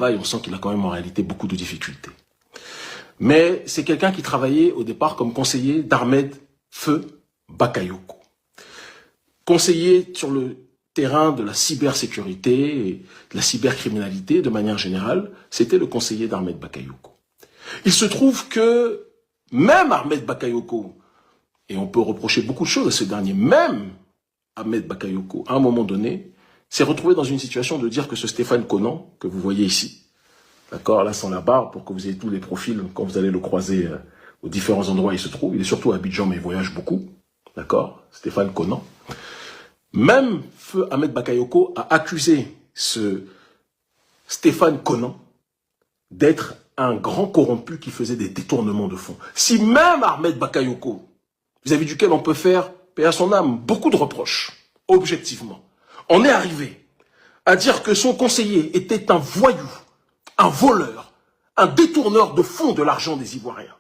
On sent qu'il a quand même en réalité beaucoup de difficultés. Mais c'est quelqu'un qui travaillait au départ comme conseiller d'Ahmed Feu Bakayoko. Conseiller sur le terrain de la cybersécurité et de la cybercriminalité de manière générale, c'était le conseiller d'Ahmed Bakayoko. Il se trouve que même Ahmed Bakayoko, et on peut reprocher beaucoup de choses à ce dernier, même Ahmed Bakayoko, à un moment donné, s'est retrouvé dans une situation de dire que ce Stéphane Konan, que vous voyez ici, d'accord, là sans la barre, pour que vous ayez tous les profils, quand vous allez le croiser aux différents endroits où il se trouve, il est surtout à Abidjan, mais il voyage beaucoup, d'accord, Stéphane Konan. Même Feu Ahmed Bakayoko a accusé ce Stéphane Konan d'être un grand corrompu qui faisait des détournements de fonds. Si même Ahmed Bakayoko, vis-à-vis duquel on peut faire, paix à son âme, beaucoup de reproches, objectivement, on est arrivé à dire que son conseiller était un voyou, un voleur, un détourneur de fonds de l'argent des Ivoiriens,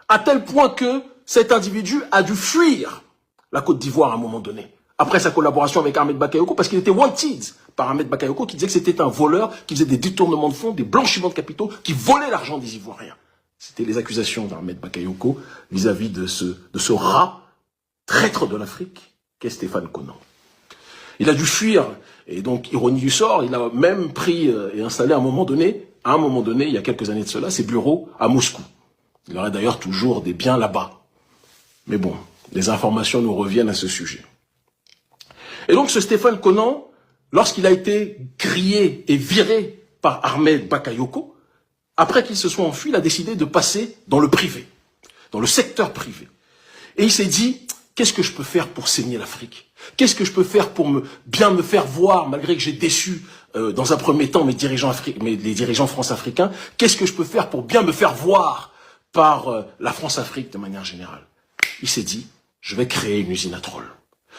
à tel point que cet individu a dû fuir la Côte d'Ivoire à un moment donné, après sa collaboration avec Ahmed Bakayoko, parce qu'il était wanted par Ahmed Bakayoko, qui disait que c'était un voleur, qui faisait des détournements de fonds, des blanchiments de capitaux, qui volait l'argent des Ivoiriens. C'était les accusations d'Ahmed Bakayoko vis-à-vis de ce rat traître de l'Afrique qu'est Stéphane Konan. Il a dû fuir, et donc, ironie du sort, il a même pris et installé à un moment donné, il y a quelques années de cela, ses bureaux à Moscou. Il aurait d'ailleurs toujours des biens là-bas. Mais bon, les informations nous reviennent à ce sujet. Et donc ce Stéphane Konan, lorsqu'il a été grillé et viré par Ahmed Bakayoko, après qu'il se soit enfui, il a décidé de passer dans le privé, dans le secteur privé. Et il s'est dit, qu'est-ce que je peux faire pour saigner l'Afrique? Qu'est-ce que je peux faire pour bien me faire voir, malgré que j'ai déçu dans un premier temps les dirigeants france-africains? Qu'est-ce que je peux faire pour bien me faire voir par la France-Afrique de manière générale? Il s'est dit, je vais créer une usine à trolls.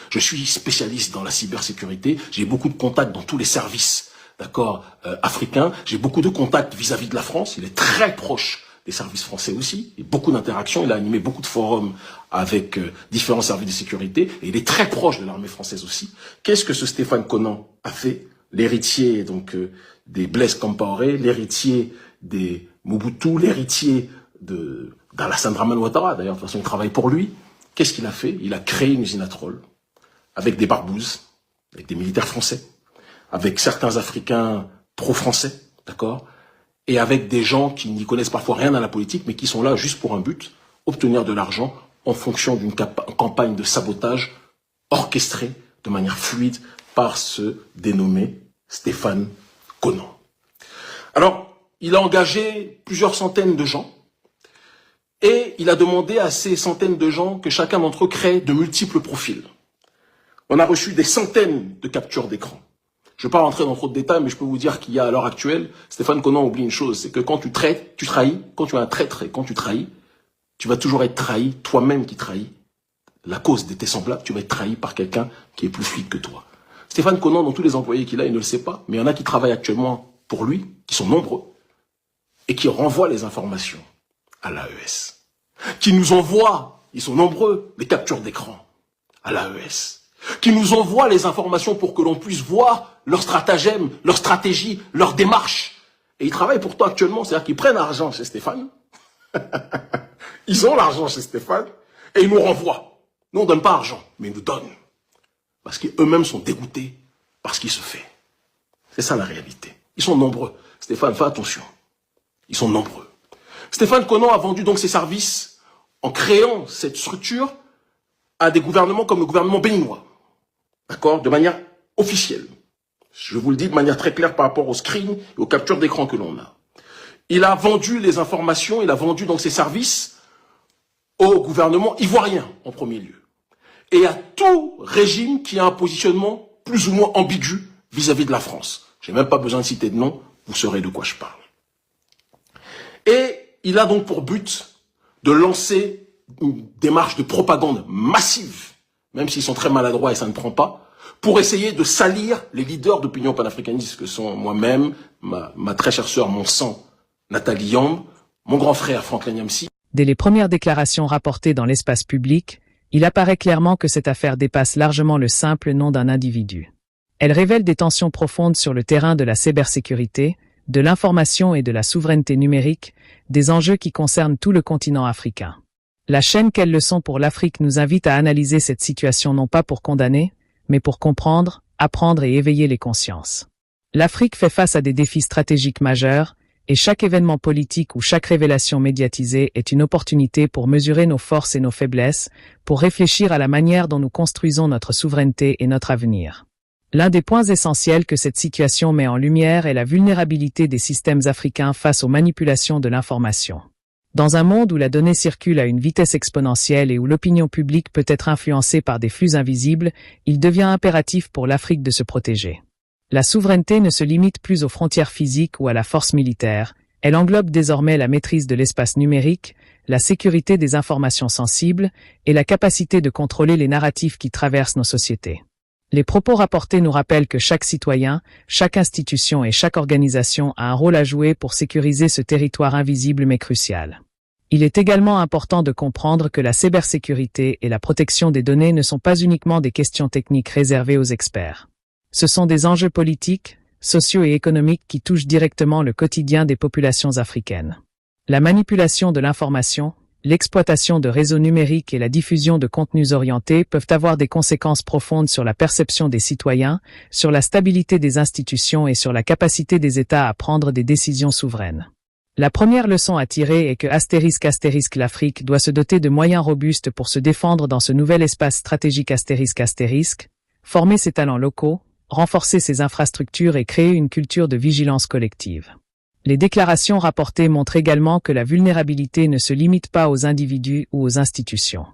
Je suis spécialiste dans la cybersécurité, j'ai beaucoup de contacts dans tous les services, d'accord, africains, j'ai beaucoup de contacts vis-à-vis de la France, il est très proche des services français aussi, et beaucoup d'interactions, il a animé beaucoup de forums avec différents services de sécurité, et il est très proche de l'armée française aussi. Qu'est-ce que ce Stéphane Konan a fait? L'héritier donc des Blaise Compaoré, l'héritier des Mobutu, l'héritier d'Alassane Dramane Ouattara, d'ailleurs de toute façon il travaille pour lui. Qu'est-ce qu'il a fait? Il a créé une usine à trolls, avec des barbouzes, avec des militaires français, avec certains Africains pro-français, d'accord, et avec des gens qui n'y connaissent parfois rien à la politique, mais qui sont là juste pour un but, obtenir de l'argent en fonction d'une campagne de sabotage orchestrée de manière fluide par ce dénommé Stéphane Konan. Alors, il a engagé plusieurs centaines de gens, et il a demandé à ces centaines de gens que chacun d'entre eux crée de multiples profils. On a reçu des centaines de captures d'écran. Je ne vais pas rentrer dans trop de détails, mais je peux vous dire qu'il y a à l'heure actuelle, Stéphane Konan oublie une chose, c'est que quand tu trahis, quand tu es un traître et quand tu trahis, tu vas toujours être trahi, toi-même qui trahis. La cause de tes semblables, tu vas être trahi par quelqu'un qui est plus fluide que toi. Stéphane Konan, dans tous les employés qu'il a, il ne le sait pas, mais il y en a qui travaillent actuellement pour lui, qui sont nombreux, et qui renvoient les informations à l'AES. Qui nous envoient, ils sont nombreux, les captures d'écran à l'AES. Qui nous envoient les informations pour que l'on puisse voir leur stratagème, leur stratégie, leur démarche. Et ils travaillent pour toi actuellement, c'est-à-dire qu'ils prennent l'argent chez Stéphane, ils ont l'argent chez Stéphane, et ils nous renvoient. Nous, on ne donne pas l'argent, mais ils nous donnent. Parce qu'eux-mêmes sont dégoûtés par ce qui se fait. C'est ça la réalité. Ils sont nombreux. Stéphane, fais attention. Ils sont nombreux. Stéphane Konan a vendu donc ses services en créant cette structure à des gouvernements comme le gouvernement béninois. D'accord? De manière officielle. Je vous le dis de manière très claire par rapport au screen et aux captures d'écran que l'on a. Il a vendu les informations, il a vendu donc ses services au gouvernement ivoirien en premier lieu. Et à tout régime qui a un positionnement plus ou moins ambigu vis-à-vis de la France. Je n'ai même pas besoin de citer de nom, vous saurez de quoi je parle. Et il a donc pour but de lancer une démarche de propagande massive, même s'ils sont très maladroits et ça ne prend pas, pour essayer de salir les leaders d'opinion panafricaniste que sont moi-même, ma très chère sœur, mon sang, Nathalie Yamb, mon grand frère Franklin Nyamsi. Dès les premières déclarations rapportées dans l'espace public, il apparaît clairement que cette affaire dépasse largement le simple nom d'un individu. Elle révèle des tensions profondes sur le terrain de la cybersécurité, de l'information et de la souveraineté numérique, des enjeux qui concernent tout le continent africain. La chaîne Quelles leçons pour l'Afrique nous invite à analyser cette situation non pas pour condamner, mais pour comprendre, apprendre et éveiller les consciences. L'Afrique fait face à des défis stratégiques majeurs, et chaque événement politique ou chaque révélation médiatisée est une opportunité pour mesurer nos forces et nos faiblesses, pour réfléchir à la manière dont nous construisons notre souveraineté et notre avenir. L'un des points essentiels que cette situation met en lumière est la vulnérabilité des systèmes africains face aux manipulations de l'information. Dans un monde où la donnée circule à une vitesse exponentielle et où l'opinion publique peut être influencée par des flux invisibles, il devient impératif pour l'Afrique de se protéger. La souveraineté ne se limite plus aux frontières physiques ou à la force militaire, elle englobe désormais la maîtrise de l'espace numérique, la sécurité des informations sensibles et la capacité de contrôler les narratifs qui traversent nos sociétés. Les propos rapportés nous rappellent que chaque citoyen, chaque institution et chaque organisation a un rôle à jouer pour sécuriser ce territoire invisible mais crucial. Il est également important de comprendre que la cybersécurité et la protection des données ne sont pas uniquement des questions techniques réservées aux experts. Ce sont des enjeux politiques, sociaux et économiques qui touchent directement le quotidien des populations africaines. La manipulation de l'information, l'exploitation de réseaux numériques et la diffusion de contenus orientés peuvent avoir des conséquences profondes sur la perception des citoyens, sur la stabilité des institutions et sur la capacité des États à prendre des décisions souveraines. La première leçon à tirer est que l'Afrique doit se doter de moyens robustes pour se défendre dans ce nouvel espace stratégique former ses talents locaux, renforcer ses infrastructures et créer une culture de vigilance collective. Les déclarations rapportées montrent également que la vulnérabilité ne se limite pas aux individus ou aux institutions.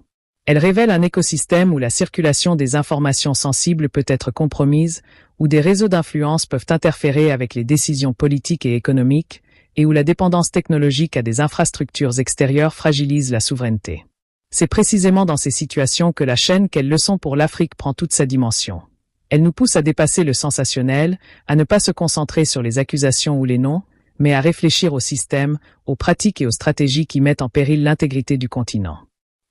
Elle révèle un écosystème où la circulation des informations sensibles peut être compromise, où des réseaux d'influence peuvent interférer avec les décisions politiques et économiques, et où la dépendance technologique à des infrastructures extérieures fragilise la souveraineté. C'est précisément dans ces situations que la chaîne Quelles leçons pour l'Afrique prend toute sa dimension. Elle nous pousse à dépasser le sensationnel, à ne pas se concentrer sur les accusations ou les noms, mais à réfléchir au système, aux pratiques et aux stratégies qui mettent en péril l'intégrité du continent.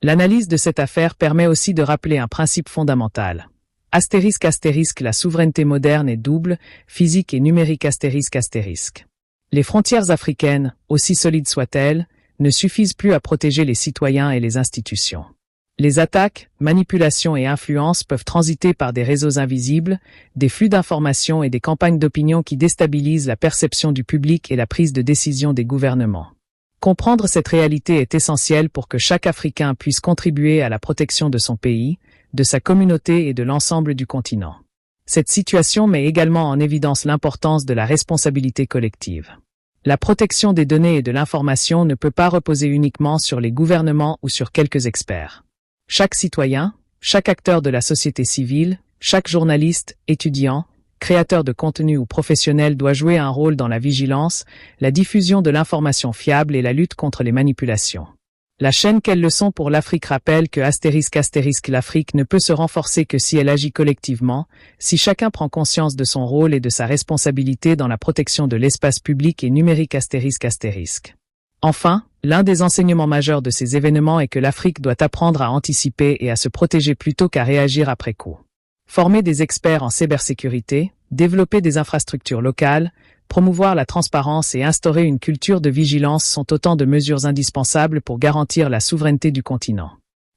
L'analyse de cette affaire permet aussi de rappeler un principe fondamental. La souveraineté moderne est double, physique et numérique ***. Les frontières africaines, aussi solides soient-elles, ne suffisent plus à protéger les citoyens et les institutions. Les attaques, manipulations et influences peuvent transiter par des réseaux invisibles, des flux d'informations et des campagnes d'opinion qui déstabilisent la perception du public et la prise de décision des gouvernements. Comprendre cette réalité est essentiel pour que chaque Africain puisse contribuer à la protection de son pays, de sa communauté et de l'ensemble du continent. Cette situation met également en évidence l'importance de la responsabilité collective. La protection des données et de l'information ne peut pas reposer uniquement sur les gouvernements ou sur quelques experts. Chaque citoyen, chaque acteur de la société civile, chaque journaliste, étudiant, créateur de contenu ou professionnel doit jouer un rôle dans la vigilance, la diffusion de l'information fiable et la lutte contre les manipulations. La chaîne Quelles leçons pour l'Afrique rappelle que l'Afrique ne peut se renforcer que si elle agit collectivement, si chacun prend conscience de son rôle et de sa responsabilité dans la protection de l'espace public et numérique ***. Enfin, l'un des enseignements majeurs de ces événements est que l'Afrique doit apprendre à anticiper et à se protéger plutôt qu'à réagir après coup. Former des experts en cybersécurité, développer des infrastructures locales, promouvoir la transparence et instaurer une culture de vigilance sont autant de mesures indispensables pour garantir la souveraineté du continent.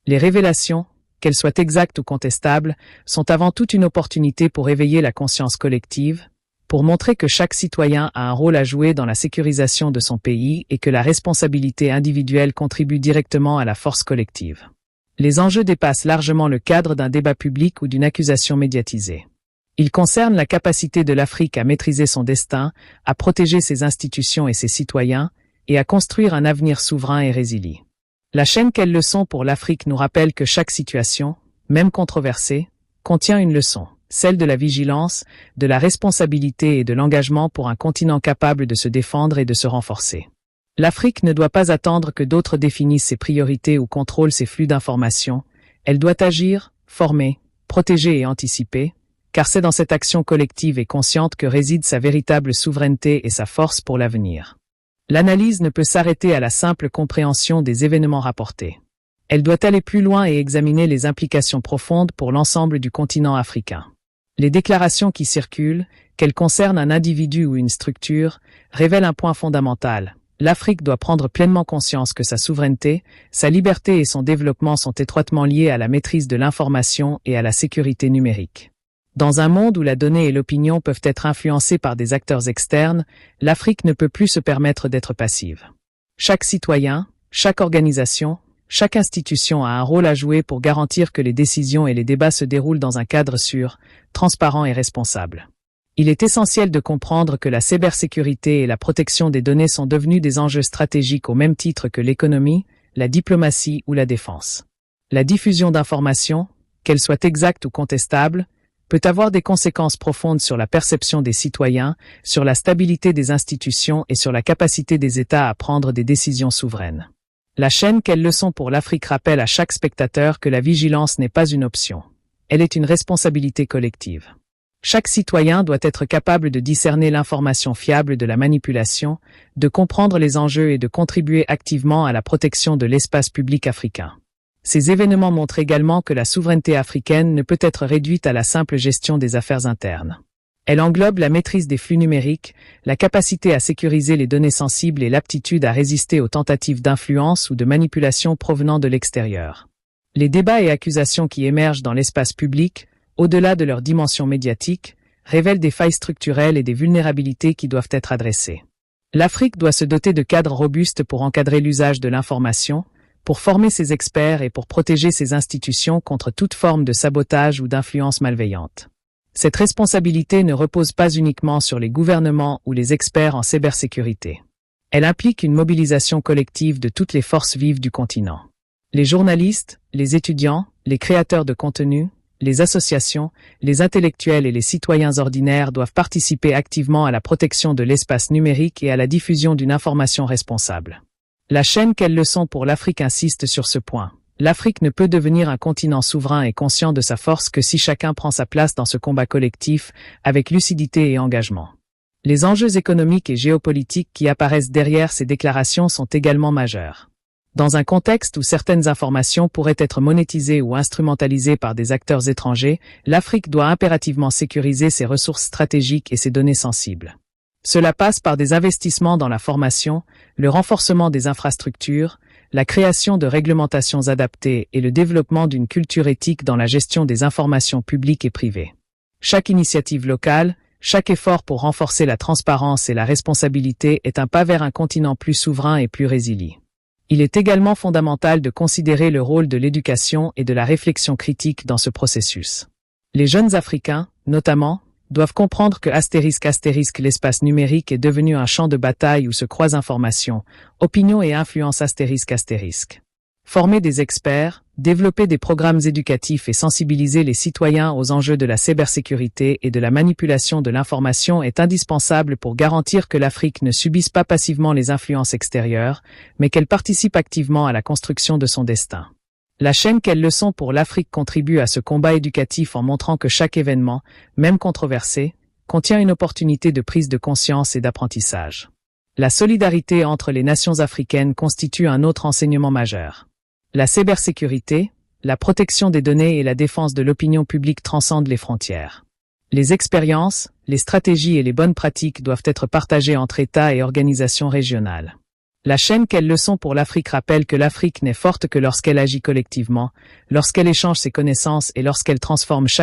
Les révélations, qu'elles soient exactes ou contestables, sont avant tout une opportunité pour éveiller la conscience collective, pour montrer que chaque citoyen a un rôle à jouer dans la sécurisation de son pays et que la responsabilité individuelle contribue directement à la force collective. Les enjeux dépassent largement le cadre d'un débat public ou d'une accusation médiatisée. Ils concernent la capacité de l'Afrique à maîtriser son destin, à protéger ses institutions et ses citoyens, et à construire un avenir souverain et résilient. La chaîne Quelles leçons pour l'Afrique nous rappelle que chaque situation, même controversée, contient une leçon, celle de la vigilance, de la responsabilité et de l'engagement pour un continent capable de se défendre et de se renforcer. L'Afrique ne doit pas attendre que d'autres définissent ses priorités ou contrôlent ses flux d'informations, elle doit agir, former, protéger et anticiper, car c'est dans cette action collective et consciente que réside sa véritable souveraineté et sa force pour l'avenir. L'analyse ne peut s'arrêter à la simple compréhension des événements rapportés. Elle doit aller plus loin et examiner les implications profondes pour l'ensemble du continent africain. Les déclarations qui circulent, qu'elles concernent un individu ou une structure, révèlent un point fondamental. L'Afrique doit prendre pleinement conscience que sa souveraineté, sa liberté et son développement sont étroitement liés à la maîtrise de l'information et à la sécurité numérique. Dans un monde où la donnée et l'opinion peuvent être influencées par des acteurs externes, l'Afrique ne peut plus se permettre d'être passive. Chaque citoyen, chaque organisation, chaque institution a un rôle à jouer pour garantir que les décisions et les débats se déroulent dans un cadre sûr, transparent et responsable. Il est essentiel de comprendre que la cybersécurité et la protection des données sont devenus des enjeux stratégiques au même titre que l'économie, la diplomatie ou la défense. La diffusion d'informations, qu'elles soient exactes ou contestables, peut avoir des conséquences profondes sur la perception des citoyens, sur la stabilité des institutions et sur la capacité des États à prendre des décisions souveraines. La chaîne Quelle leçon pour l'Afrique rappelle à chaque spectateur que la vigilance n'est pas une option. Elle est une responsabilité collective. Chaque citoyen doit être capable de discerner l'information fiable de la manipulation, de comprendre les enjeux et de contribuer activement à la protection de l'espace public africain. Ces événements montrent également que la souveraineté africaine ne peut être réduite à la simple gestion des affaires internes. Elle englobe la maîtrise des flux numériques, la capacité à sécuriser les données sensibles et l'aptitude à résister aux tentatives d'influence ou de manipulation provenant de l'extérieur. Les débats et accusations qui émergent dans l'espace public, au-delà de leur dimension médiatique, révèlent des failles structurelles et des vulnérabilités qui doivent être adressées. L'Afrique doit se doter de cadres robustes pour encadrer l'usage de l'information, pour former ses experts et pour protéger ses institutions contre toute forme de sabotage ou d'influence malveillante. Cette responsabilité ne repose pas uniquement sur les gouvernements ou les experts en cybersécurité. Elle implique une mobilisation collective de toutes les forces vives du continent. Les journalistes, les étudiants, les créateurs de contenu, les associations, les intellectuels et les citoyens ordinaires doivent participer activement à la protection de l'espace numérique et à la diffusion d'une information responsable. La chaîne Quelle leçon pour l'Afrique insiste sur ce point. L'Afrique ne peut devenir un continent souverain et conscient de sa force que si chacun prend sa place dans ce combat collectif, avec lucidité et engagement. Les enjeux économiques et géopolitiques qui apparaissent derrière ces déclarations sont également majeurs. Dans un contexte où certaines informations pourraient être monétisées ou instrumentalisées par des acteurs étrangers, l'Afrique doit impérativement sécuriser ses ressources stratégiques et ses données sensibles. Cela passe par des investissements dans la formation, le renforcement des infrastructures, la création de réglementations adaptées et le développement d'une culture éthique dans la gestion des informations publiques et privées. Chaque initiative locale, chaque effort pour renforcer la transparence et la responsabilité est un pas vers un continent plus souverain et plus résilient. Il est également fondamental de considérer le rôle de l'éducation et de la réflexion critique dans ce processus. Les jeunes Africains, notamment, doivent comprendre que * l'espace numérique est devenu un champ de bataille où se croisent information, opinion et influence ***. Former des experts, développer des programmes éducatifs et sensibiliser les citoyens aux enjeux de la cybersécurité et de la manipulation de l'information est indispensable pour garantir que l'Afrique ne subisse pas passivement les influences extérieures, mais qu'elle participe activement à la construction de son destin. La chaîne Quelle leçon pour l'Afrique contribue à ce combat éducatif en montrant que chaque événement, même controversé, contient une opportunité de prise de conscience et d'apprentissage. La solidarité entre les nations africaines constitue un autre enseignement majeur. La cybersécurité, la protection des données et la défense de l'opinion publique transcendent les frontières. Les expériences, les stratégies et les bonnes pratiques doivent être partagées entre États et organisations régionales. La chaîne Quelle leçon pour l'Afrique rappelle que l'Afrique n'est forte que lorsqu'elle agit collectivement, lorsqu'elle échange ses connaissances et lorsqu'elle transforme chaque